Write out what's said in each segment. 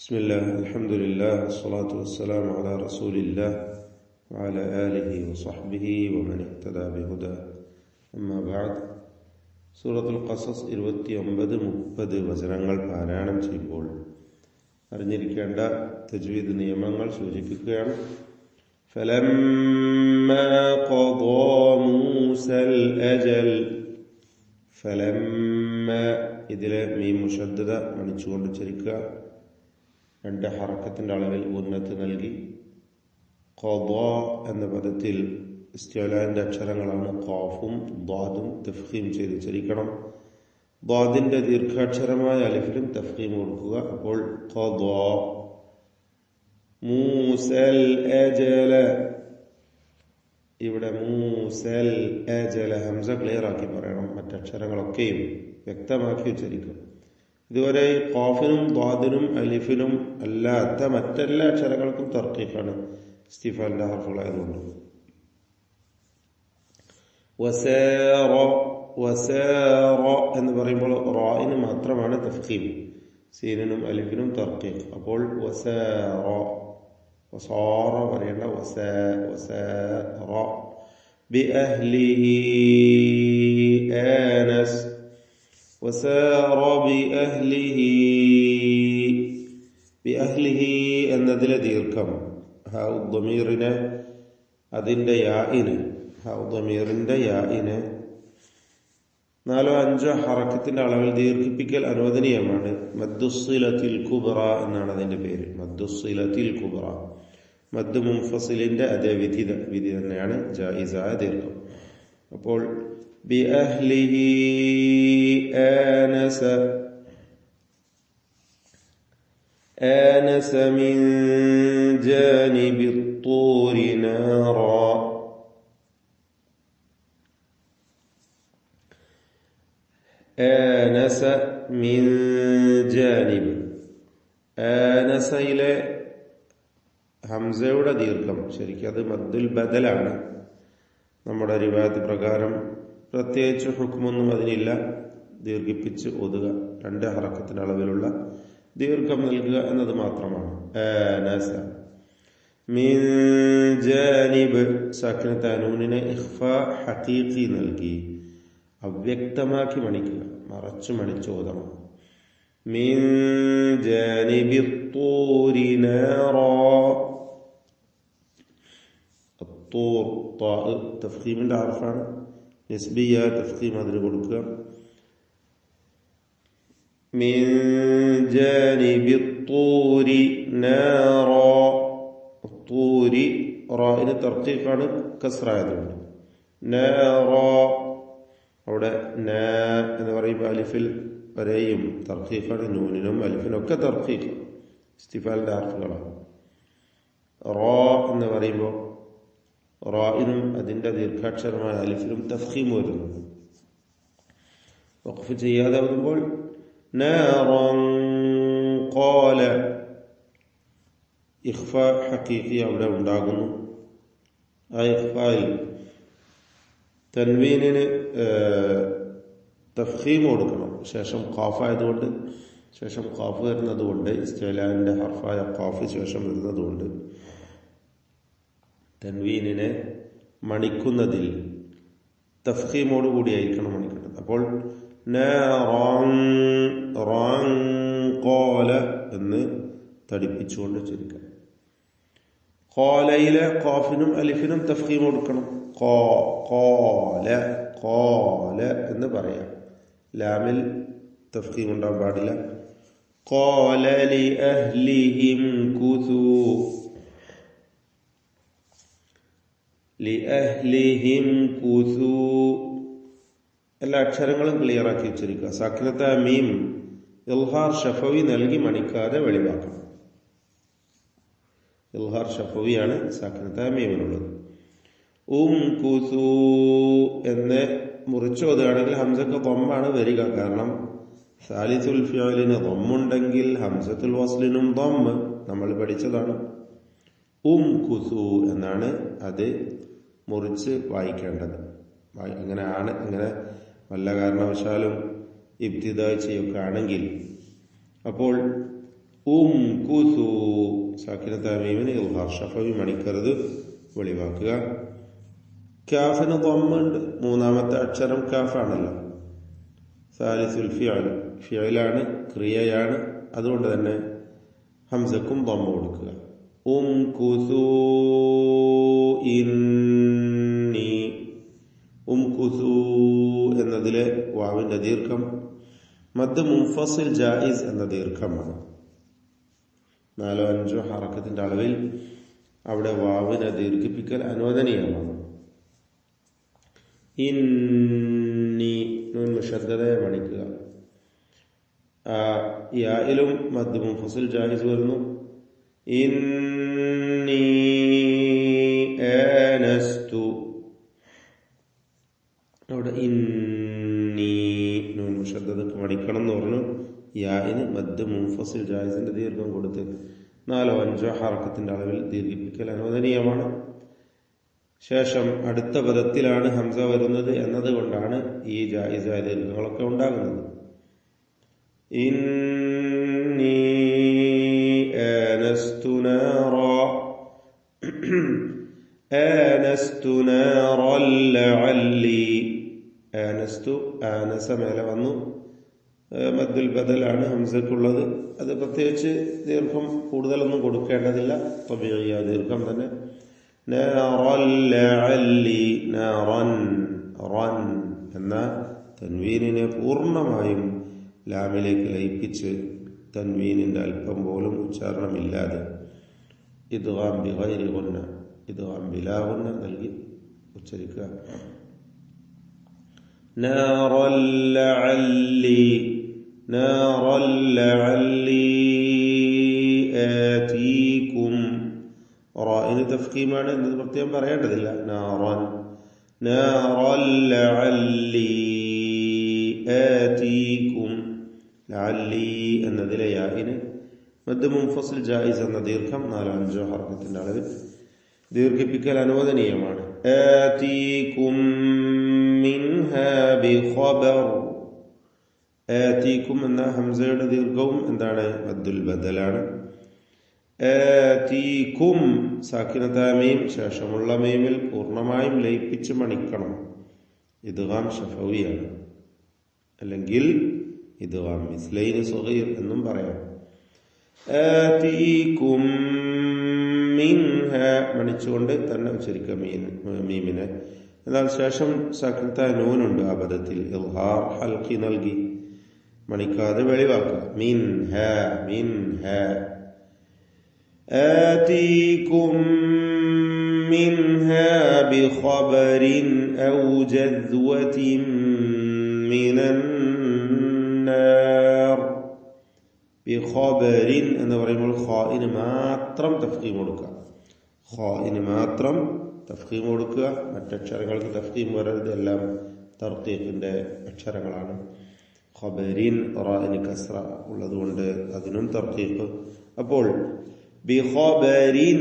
بسم الله الحمد لله والصلاة والسلام على رسول الله وعلى آله وصحبه ومن اهتدى بهداه أما بعد സൂറത്തുൽ ഖസസ് 29-30 വചനങ്ങൾ പാരായണം ചെയ്യുമ്പോൾ അറിഞ്ഞിരിക്കേണ്ട തജ്വീദ് നിയമങ്ങൾ സൂചിപ്പിക്കുകയാണ്. فلما قضى موسى الأجل فلما ഇതിലെ മീം മുശദ്ദദ മണിച്ചുകൊണ്ട് ഉച്ചരിക്കുക. രണ്ട് ഹറക്കത്തിന്റെ അളവിൽ ഉന്നത്ത് നൽകി. ഖദാ എന്ന പദത്തിൽ ഇസ്തിഅലാന്റെ അക്ഷരങ്ങളാണ് ഖാഫും ദ്വാദും തഫ്ഖീം ചെയ്ത് ഉച്ചരിക്കണം. ദ്വാദിന്റെ ദീർഘാക്ഷരമായ അലിഫിലും തഫ്ഖീം കൊടുക്കുക. അപ്പോൾ ഖദാ മൂസൽ അജല, ഇവിടെ മൂസൽ അജല ഹംസ ക്ലിയർ ആക്കി പറയണം. മറ്റക്ഷരങ്ങളൊക്കെയും വ്യക്തമാക്കി ഉച്ചരിക്കും. ഇതുവരെ ഖാഫിനും ദ്വാദിനും അലിഫിനും അല്ലാത്ത മറ്റെല്ലാ അക്ഷരങ്ങൾക്കും തർക്കീഖാണ് ഇസ്തിഫാലിന്റെ ഹർഫുകളായതുകൊണ്ട്. വസാറ വസാറ എന്ന് പറയുമ്പോൾ റായിന് മാത്രമാണ് തഫ്ഖീം, സീനിനും അലിഫിനും തർക്കീഖ്. അപ്പോൾ വസാറ വസാറ പറയേണ്ട വസാറ ബിഅഹ്ലിഹി ആനസ് വസാറ ബിഅഹ്ലിഹി എന്നതിലെ ദീർഘം ഹൗദ്ദമീറിനെ അതിന്റെ യാഇന് ഹൗദ്ദമീറിന്റെ യാഇന് 4-5 ഹറക്കത്തിന്റെ അളവിൽ ദീർഘിപ്പിക്കൽ അനുവദനീയമാണ്. മദ്ദുസ്സിലത്തിൽ കുബ്ര എന്നാണ് അതിന്റെ പേര്. മദ്ദുസ്സിലത്തിൽ കുബ്ര, മദ് മുൻഫസിലിന്റെ അതേ വിധി തന്നെയാണ് ജായിസായ ദീർഘം. അപ്പോൾ ബിഅഹ്ലിഹി آنس من جانب الطور نارا آنس من جانب ആനസയിലെ ഹംസയുടെ ദീർഘം ശരിക്കും അത് മദ്ദുൽ ബദലാണ്. നമ്മുടെ റിവായത്ത് പ്രകാരം പ്രത്യേകിച്ച് ഹുക്മൊന്നും അതിനില്ല. ദീർഘിപ്പിച്ച് ഒതുക, 2 ഹറക്കത്തിന്റെ അളവിലുള്ള ദീർഘം നൽകുക എന്നത് മാത്രമാണ്. ആനസ മിൻ ജാനിബ് സാക്കിനത്ത് അനൂനിനെ ഇഖ്ഫാ ഹഖീഖി നൽകി അവ്യക്തമാക്കി മണിക്കുക, മറച്ചു മണിച്ചോദണം. മിൻ ജാനിബി ത്തൂരി നാറാ, അത്തൂർ താ തഫ്ഖീമിന്റെ ഹർഫാണ്. നിസ്ബിയ തഫ്ഖീം അതിന് കൊടുക്കുക. മിൻ ജാനിബി ത്തൂരി നാറാ, ത്തൂരി റായിന് തർക്കീഖാണ് കസ്റായതുകൊണ്ട്. നാറാ അവിടെ നാ എന്ന് പറയുമ്പോൾ അലിഫിൽ വരെയും തർക്കീഖാണ്. നൂനിനും അലിഫിനും ഒക്കെ തർക്കീഖ് ഇസ്തിഫാലിന്റെ ഹർഫുകളാണ്. റാ എന്ന് പറയുമ്പോൾ റായിനും അതിന്റെ ദീർഘാക്ഷരമായ അലിഫിലും തഫ്ഖീം വരുന്നു. വഖഫ് ചെയ്യാതെ വരുമ്പോൾ നാറൻ ഖാല, ഇഖ്ഫാ ഹഖീഖി അവിടെ ഉണ്ടാകുന്നു. ആ ഇഖ്ഫായിൽ തൻവീനിന് തഫ്ഖീം കൊടുക്കണം. ശേഷം ഖാഫായതുകൊണ്ട്, ശേഷം ഖാഫ് വരുന്നതുകൊണ്ട്, ഇസ്തിഅലാന്റെ ഹർഫായ ഖാഫ് ശേഷം വരുന്നതുകൊണ്ട് തൻവീനിനെ മണിക്കുന്നതിൽ തഫ്ഖീമോടുകൂടിയായിരിക്കണം മണിക്കേണ്ടത്. അപ്പോൾ എന്ന് തടിപ്പിച്ചുകൊണ്ട് ചുരുക്കാം. ഖാലയിലെ ഖാഫിനും അലിഫിനും തഫ്ഖീം കൊടുക്കണം. ഖാല എന്ന് പറയാം. ലാമിൽ തഫ്ഖീം ഉണ്ടാകാൻ പാടില്ല. ഖാല ലിഅഹ്ലിഹിം കുസൂ, ലിഅഹ്ലിഹിം കുസൂ എല്ലാ അക്ഷരങ്ങളും ക്ലിയർ ആക്കി വെച്ചിരിക്കുക. സാക്കിനത്ത മീം ഇൽഹാർ ഷഫവി നൽകി മണിക്കാതെ വെളിവാക്കണം. ഇൽഹാർ ഷഫവിയാണ് സാക്കിനത്ത മീമിനുള്ളത്. കുസൂ എന്ന് മുറിച്ചോതുകയാണെങ്കിൽ ഹംസക്ക് ضമ്മാണ് വരിക. കാരണം സാലിസുൽ ഫിഅലിന് ضമ്മുണ്ടെങ്കിൽ ഹംസത്തുൽ വസ്ലിനും ضമ്മ് നമ്മൾ പഠിച്ചതാണ്. കുസൂ എന്നാണ് അത് മുറിച്ച് വായിക്കേണ്ടത്. അങ്ങനെയാണ്. അങ്ങനെ വല്ല കാരണവശാലും ഇബ്തിദാ ചെയ്യുകയാണെങ്കിൽ അപ്പോൾ ഉംകുസു സാക്കിനത്തായ മീമിന് ഇൽഹാർ ഷഫവി മണിക്കരുത് വെളിവാക്കുക. കാഫിന് ദമ്മുണ്ട്, മൂന്നാമത്തെ അക്ഷരം കാഫാണല്ലോ. സാലിസുൽ ഫിഅൽ, ഫിഅലാണ്, ക്രിയയാണ്, അതുകൊണ്ട് തന്നെ ഹംസക്കും ദമ്മ കൊടുക്കുക. ഉംകുസു ഇന്നി, ഉംകുസു എന്നതിലെ വാവിന്റെ ദീർഘം മദ് മുൻഫസിൽ ജായിസ് എന്ന ദീർഘമാണ്. 4-5 ഹറക്കത്തിന്റെ അളവിൽ അവിടെ വാവിനെ ദീർഘിപ്പിക്കൽ അനുവദനീയമാണ്. ഇന്നി നൂൻ മുശദ്ദദയെ മണിക്കുക. യായിലും മദ് മുൻഫസിൽ ജായിസ് വരുന്നു. ഇന്നി ആനസ്തു, അവിടെ ഇന്നി നൂൻ മുശദ്ദദക്ക് മണിക്കണം എന്ന് പറഞ്ഞു. യായിന് മദ് മുൻഫസിൽ ജായിസിന്റെ ദീർഘം കൊടുത്ത് 4-5 ഹറക്കത്തിന്റെ അളവിൽ ദീർഘിപ്പിക്കൽ അനുവദനീയമാണ്. ശേഷം അടുത്ത പദത്തിലാണ് ഹംസ വരുന്നത് എന്നതുകൊണ്ടാണ് ഈ ജായിസായ ദീർഘങ്ങളൊക്കെ ഉണ്ടാകുന്നത്. ഇന്നി ആനസ്തു നാറാ, ആനസ്തു നാറൻ ലഅല്ലി, ആനസ്തു ആനസ മേലെ വന്നു, മദ്ദുൽ ബദലാണ് ഹംസക്കുള്ളത്. അത് പ്രത്യേകിച്ച് ദീർഘം കൂടുതലൊന്നും കൊടുക്കേണ്ടതില്ല, തബീഇയ ദീർഘം തന്നെ. നാറൻ ലഅല്ലി, നാറൻ റൻ എന്ന തൻവീനിനെ പൂർണ്ണമായും ലാമിലേക്ക് ലയിപ്പിച്ച് തൻവീനിന്റെ അല്പം പോലും ഉച്ചാരണമില്ലാതെ ഇദ്ഗാം ബിഗൈരി ഗുന്ന, ഇദ്ഗാം ബിലാ ഗുന്ന നൽകി ഉച്ചരിക്കുക. നാറൻ ലഅല്ലി, നാറൻ ലഅല്ലി ആതീകും, റാഇന് തഫ്ഖീമാണ് എന്നത് പ്രത്യേകം പറയേണ്ടതില്ല. നാറൻ, നാറൻ ലഅല്ലി ആതീകും, ലഅല്ലി എന്നതിലെ യാഇന് മദ് മുൻഫസിൽ ജായിസ് എന്ന ദീർഘം 4-5 ഹർക്കത്തിന്റെ അളവിൽ ദീർഘിപ്പിക്കൽ അനുവദനീയമാണ്. ആതീകും മിൻഹാ ബിഖബർ, ആതീകും എന്ന ഹംസയുടെ ദീർഘവും എന്താണ്? മദ്ദുൽ ബദലാണ്. ആതീകും സാക്കിനത്തായ മീം ശേഷമുള്ള മീമിൽ പൂർണ്ണമായും ലയിപ്പിച്ച് മണിക്കണം. ഇദ്ഗാം ഷഫവിയാണ്, അല്ലെങ്കിൽ ഇദ്ഗാം മിസ്ലൈനി സഗീർ എന്നും പറയാം. ആതീകും മിൻഹാ മണിച്ചുകൊണ്ട് തന്നെ ഉച്ചരിക്കുക മീമിനെ. എന്നാൽ ശേഷം സാക്കിനത്തായ നൂനുണ്ട് ആ പദത്തിൽ, ഇൽഹാർ ഹൽഖി നൽകി മണിക്കാതെ വെളിവാക്കുക. മിൻഹാ, മിൻഹാ. آتيكم منها بخبر أو جذوة من النار. بخبر എന്ന് പറയുമ്പോൾ ഖാഇന് മാത്രം തഫ്ഖീം കൊടുക്കുക, ഖാഇന് മാത്രം തഫ്ഖീം കൊടുക്കുക. മറ്റക്ഷരങ്ങൾക്ക് തഫ്ഖീം വരരുത്, എല്ലാം തർഖീഖിന്റെ അക്ഷരങ്ങളാണ്. ഖബരിൻ റാഇന് കസ്ര ഉള്ളതുകൊണ്ട് അതിനും തർഖീഖ്. അപ്പോൾ ബിഖബരിൻ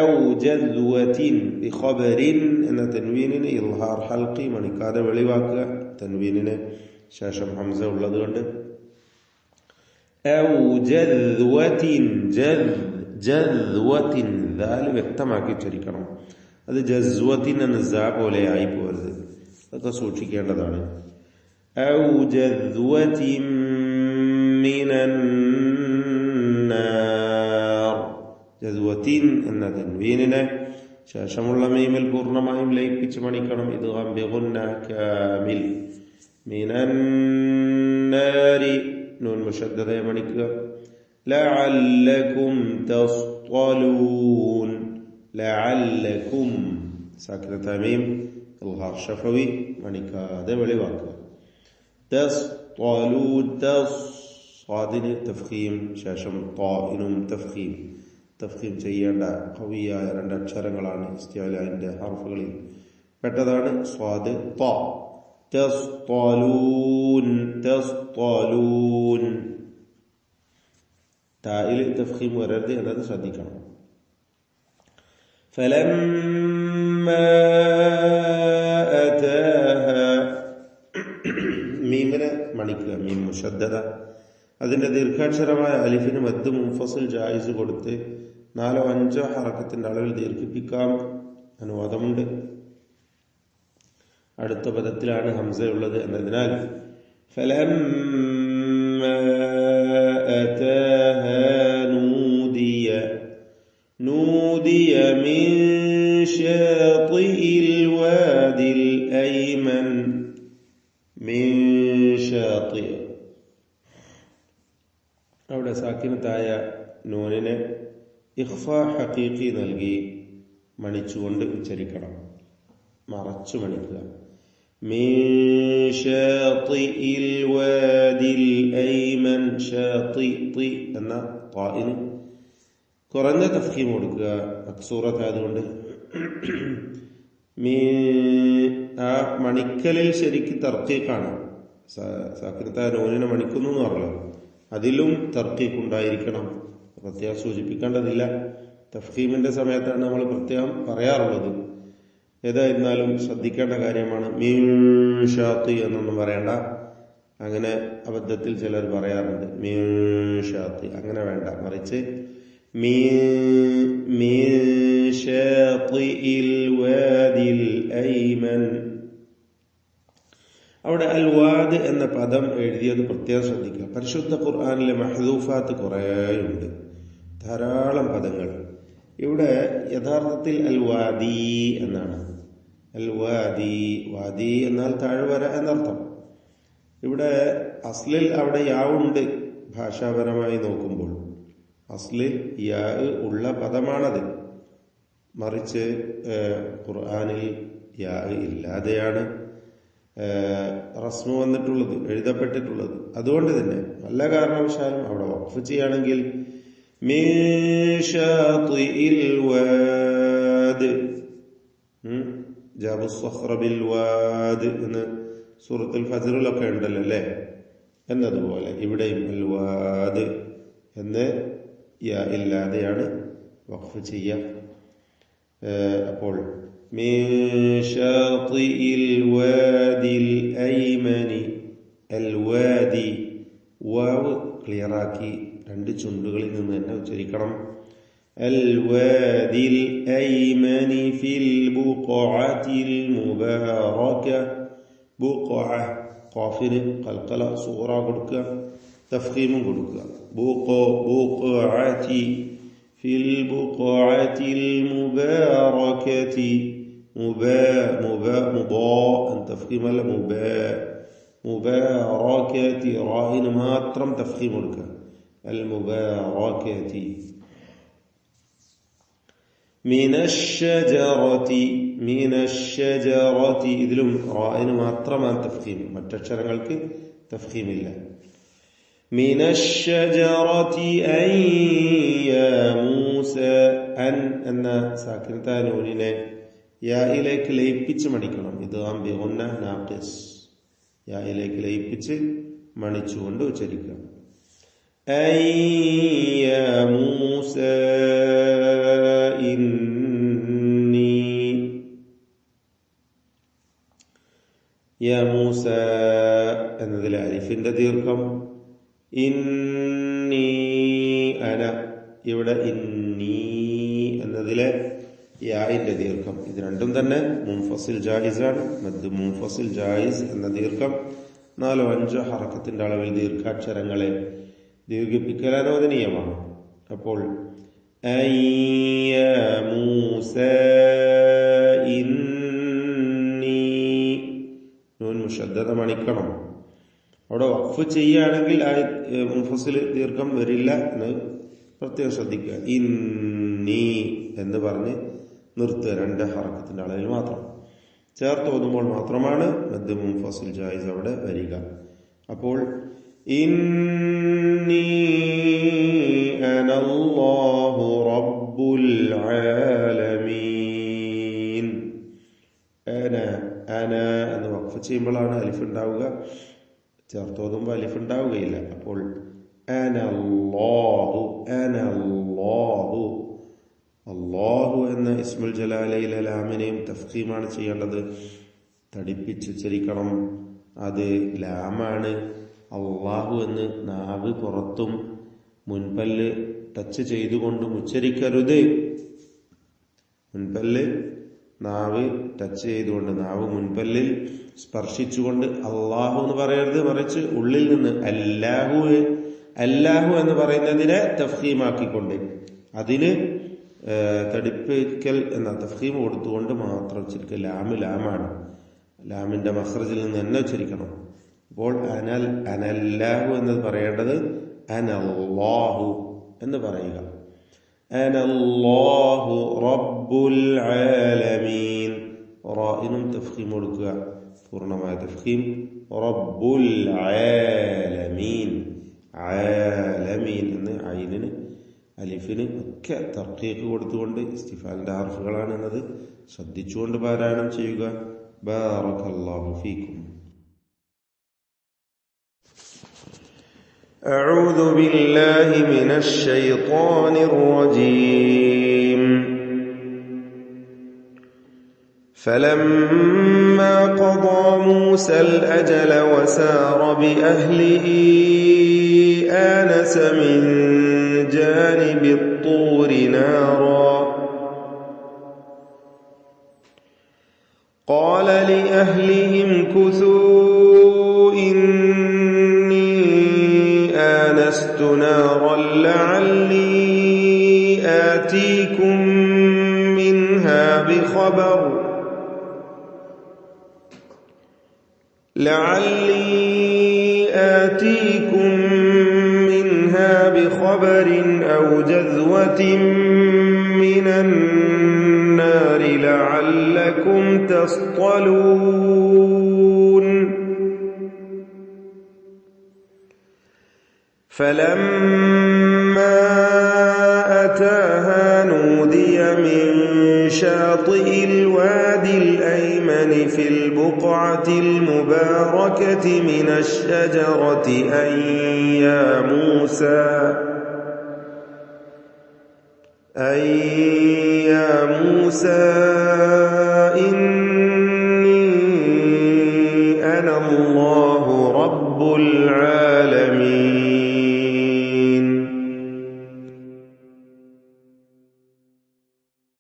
ഔ ജദ്വത്തിൻ, ബിഖബരിൻ എന്ന തൻവീനിന് ഇൽഹാർ ഹൽഖി മണിക്കാതെ വെളിവാക്കുക. തൻവീനിന് ശേഷം ഹംസ ഉള്ളതുകൊണ്ട് ഔ ജദ്വത്തിൻ, ജദ്വത്തിൻ ദാൽ വ്യക്തമാക്കി ഉച്ചരിക്കണം. അത് ജസ്വത്തിൻ എന്ന സ പോലെ ആയി പോരുത്, അതൊക്കെ സൂക്ഷിക്കേണ്ടതാണ്. ഔ ജദ്വത്തിൻ മിനൻ നാർ, ജദ്വത്തിൻ എന്ന തൻവീനിനെ ശേഷമുള്ള മീമിൽ പൂർണ്ണമായും ലയിപ്പിച്ച് മണിക്കണം. ഇദ്ഗാം ബിഗുന്ന കാമിൽ. മിനൻ നാരി നൂൻ മുശദ്ദദയെ മണിക്കുക. ലഅല്ലകും തസ്തലൂൻ, ലഅല്ലകും സാക്കിനത്തായ മീം ഇൽഹാർ ഷഫവി മണിക്കാതെ വെളിവാക്കുക. തസ്തലൂൻ, സ്വാദിന് തഫ്ഖീം ശേഷം ത്വാഇനും തഫ്ഖീം, തഫ്ഖീം ചെയ്യേണ്ട ഖവിയായ 2 അക്ഷരങ്ങളാണ് ഇസ്തിഅലാന്റെ ഹർഫുകളിൽ പെട്ടതാണ് സ്വാദ് ത്വാ. തസ്തലൂൻ, തസ്തലൂൻ തായിൽ തഫ്ഖീം വരരുത് എന്നത് ശ്രദ്ധിക്കണം. ഫലമ്മാ അതാഹ, മീമിനെ മണിക്കുക, മീം മുശദ്ദദ അതിന്റെ ദീർഘാക്ഷരമായ അലിഫിന് മദ് മുൻഫസിൽ ജായിസ് കൊടുത്ത് 4-5 ഹറക്കത്തിന്റെ അളവിൽ ദീർഘിപ്പിക്കാം അനുവാദമുണ്ട്. അടുത്ത പദത്തിലാണ് ഹംസ ഉള്ളത് എന്നതിനാൽ فلما أتاها نودي من شاطئ الوادي الأيمن من شاطئ. അവിടെ സാക്കിനത്തായ നൂനിനെ ഇഖ്ഫാ ഹഖീഖി നൽകി മണിച്ചുകൊണ്ട് ഉച്ചരിക്കണം, മറച്ചു മണിക്കുക. من شاطئ الوادي الأيمن شاطئ എന്ന ത്വാഇന് കുറഞ്ഞ തഫ്ഖീം കൊടുക്കുക, മക്സൂറത്തായതുകൊണ്ട്. ആ മണിക്കലിൽ ശരിക്ക് തർക്കീഖാണ്. സാക്കിനത്തായ നൂനിനെ മണിക്കുന്നു എന്ന് പറഞ്ഞല്ലോ, അതിലും തർക്കീഖ് ഉണ്ടായിരിക്കണം. പ്രത്യേകം സൂചിപ്പിക്കേണ്ടതില്ല, തഫ്ഖീമിന്റെ സമയത്താണ് നമ്മൾ പ്രത്യേകം പറയാറുള്ളത്. ഏതായിരുന്നാലും ശ്രദ്ധിക്കേണ്ട കാര്യമാണ്. മീൻ ഷാത്തി എന്നൊന്നും പറയണ്ട. അങ്ങനെ അബദ്ധത്തിൽ ചിലർ പറയാറുണ്ട്, മീൻ ഷാത്തി. അങ്ങനെ വേണ്ട, മറിച്ച് അവിടെ അൽ വാദ് എന്ന പദം എഴുതിയത് പ്രത്യേകം ശ്രദ്ധിക്കുക. പരിശുദ്ധ ഖുർആനിലെ മഹ്ദൂഫാത്ത് കുറേയുണ്ട്, ധാരാളം പദങ്ങൾ. ഇവിടെ യഥാർത്ഥത്തിൽ അൽ വാദി എന്നാണ്. അൽ വാദി, വാദി എന്നാൽ താഴ്വര എന്നർത്ഥം. ഇവിടെ അസ്ലിൽ അവിടെ യാവുണ്ട്. ഭാഷാപരമായി നോക്കുമ്പോൾ അസ്ലിൽ യാ ഉള്ള പദമാണത്. മറിച്ച് ഖുർആനിൽ യാ ഇല്ലാതെയാണ് റസ്മു വന്നിട്ടുള്ളത്, എഴുതപ്പെട്ടിട്ടുള്ളത്. അതുകൊണ്ട് തന്നെ വല്ല കാരണവശാലും അവിടെ വഖഫ് ചെയ്യുകയാണെങ്കിൽ മിൻ ശാത്തിഇൽ വാദ്, ജാബു സ്വഖ്റ ബിൽ വാദ് എന്ന് സൂറത്തുൽ ഫജ്റിലൊക്കെ ഉണ്ടല്ലോ അല്ലേ, എന്നതുപോലെ ഇവിടെയും അൽ വാദ് എന്ന് യാ ഇല്ലാതെയാണ് വഖഫ് ചെയ്യുക. അപ്പോൾ മിൻ ശാത്തിഇൽ വാദിൽ അയ്മനി, അൽ വാദി, വാവ് ക്ലിയറാക്കി 2 ചുണ്ടുകളിൽ നിന്ന് തന്നെ ഉച്ചരിക്കണം. അൽ വാദിൽ അയ്മനി ഫിൽ ബുഖഅത്തിൽ മുബാറക. ബുഖഅ ഖാഫിന് ഖൽഖല സൂറ കൊടുക്കുക, തഫ്ഖീമും കൊടുക്കുക. ബുഖഅതി ഫിൽ ബുഖഅത്തിൽ മുബാറകതി. തഫ്ഖീം അല്ല, മുബാറകതി. റാഹിന് മാത്രം തഫ്ഖീം കൊടുക്കുക, അൽ മുബാറകതി. മിനശ്ശജറതി, ഇതിലും റായിന് മാത്രമാണ് തഫ്ഖീം, മറ്റക്ഷരങ്ങൾക്ക് തഫ്ഖീമില്ല. മിനശ്ശജറതി അൻ യാ മൂസ. അൻ എന്ന സാക്കിനത്തായ നൂനിനെ യായിലേക്ക് ലയിപ്പിച്ച് മണിക്കണം. ഇദ്ഗാം ബിഗുന്ന നാഖിസ്, യായിലേക്ക് ലയിപ്പിച്ച് മണിച്ചുകൊണ്ട് ഉച്ചരിക്കുക. അൻ യാ മൂസ ഇന്നി. യാ മൂസ എന്നതിലെ അലിഫിന്റെ ദീർഘം. ഇന്നി അന. ഇവിടെ ഇന്നി എന്നതിലെ യാഇന്റെ ദീർഘം. ഇത് രണ്ടും തന്നെ മുൻഫസിൽ ജായിസാണ്. മദ് മുൻഫസിൽ ജായിസ് എന്ന ദീർഘം 4-5 ഹറക്കത്തിന്റെ അളവിൽ ദീർഘാക്ഷരങ്ങളെ ദീർഘിപ്പിക്കൽ അനുവദനീയമാണ്. അപ്പോൾ യാ മൂസ ഇന്നി, നൂൻ മുശദ്ദദ മണിക്കണം. അവിടെ വഖഫ് ചെയ്യുകയാണെങ്കിൽ മുൻഫസിൽ ദീർഘം വരില്ല എന്ന് പ്രത്യേകം ശ്രദ്ധിക്കുക. ഇന്നി എന്ന് പറഞ്ഞ് നിർത്തുക, 2 ഹറക്കത്തിന്റെ അളവിൽ മാത്രം. ചേർത്ത് ഓതുമ്പോൾ മാത്രമാണ് മദ് മുൻഫസിൽ ജായിസ് അവിടെ വരിക. അപ്പോൾ ഇന്നി അനല്ലാഹു റബ്ബുൽ ആലമീൻ. അന എന്ന് വഖഫ് ചെയ്യുമ്പോഴാണ് അലിഫ് ഉണ്ടാവുക, ചേർത്തോതുമ്പോൾ അലിഫ് ഉണ്ടാവുകയില്ല. അപ്പോൾ അനല്ലാഹു, അനല്ലാഹു. അല്ലാഹു എന്ന ഇസ്മുൽ ജലാലയിലെ ലാമിനെയും തഫ്ഖീമാണ് ചെയ്യേണ്ടത്, തടിപ്പിച്ചുച്ചരിക്കണം. അത് ലാമാണ്. അള്ളാഹു എന്ന് നാവ് പുറത്തും മുൻപല്ല് ടച്ച് ചെയ്തുകൊണ്ടും ഉച്ചരിക്കരുത്. മുൻപല്ല് നാവ് ടച്ച് ചെയ്തുകൊണ്ട്, നാവ് മുൻപല്ലിൽ സ്പർശിച്ചുകൊണ്ട് അള്ളാഹു എന്ന് പറയരുത്. മറിച്ച് ഉള്ളിൽ നിന്ന് അല്ലാഹു എന്ന് പറയുന്നതിനെ തഫ്ഹീമാക്കിക്കൊണ്ട്, അതിന് തടിപ്പിക്കൽ എന്ന തഫ്ഹീം കൊടുത്തുകൊണ്ട് മാത്രം ഉച്ചരിക്കുക. ലാമാണ്, ലാമിന്റെ മഖ്റജിൽ നിന്ന് തന്നെ ഉച്ചരിക്കണം. അപ്പോൾ അനല്ലാഹു എന്ന് പറയേണ്ടത് അനല്ലാഹു എന്ന് പറയുക. അനല്ലാഹു റബ്ബുൽ ആലമീൻ. റാഇനും തഫ്ഖീം കൊടുക്കുക, പൂർണ്ണമായ തഫ്ഖീം. റബ്ബുൽ ആലമീൻ. ആലമീൻ എന്ന് ഐനിന് അലിഫിന് ഒക്കെ തർക്കീഖ് കൊടുത്തുകൊണ്ട്, ഇസ്തിഫാലിന്റെ ഹർഫുകളാണ് എന്നത് ശ്രദ്ധിച്ചുകൊണ്ട് പാരായണം ചെയ്യുക. ബാറകല്ലാഹു ഫീക്കും. أعوذ بالله من الشيطان الرجيم. فلما قضى موسى الأجل وسار بأهله آنس من جانب الطور نارا قال لأهلهم كثوا إني آنست نارا لعلي آتيكم منها بخبر أو جذوة من النار لعلكم تصطلون. فلما أتاها نودي من شاطئ الوادي الأيمن في البقعة المباركة من الشجرة أن يا موسى إني أنا الله رب العالمين.